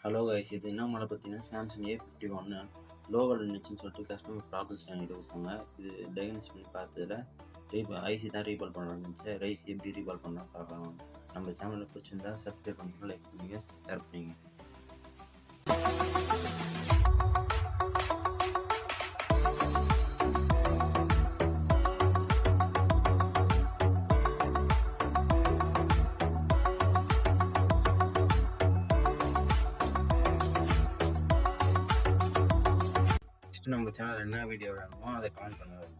Hello guys, இது என்ன model பார்த்தீங்கன்னா சாம்சங் A51 லோவல் இருந்துச்சுன்னு சொல்லிட்டு கஸ்டமர் ப்ராப்ளம்ஸ் இது கொடுத்தாங்க. இது டயக்னோஸ் பண்ணி பார்த்ததில் ஐசி தான் ரீபால் பண்ணுறாங்க. ஐசி எப்படி ரீபால் பண்ணால் பார்க்கலாம். நம்ம சேனலில் பிடிச்சிருந்தா சப்ஸ்கிரைப் பண்ணுங்கள், லைக் பண்ணுங்கள், ஷேர் பண்ணுங்கள். நம்ம சேனல் என்ன வீடியோ வேணுமோ அதை கமெண்ட் பண்ணுங்கள்.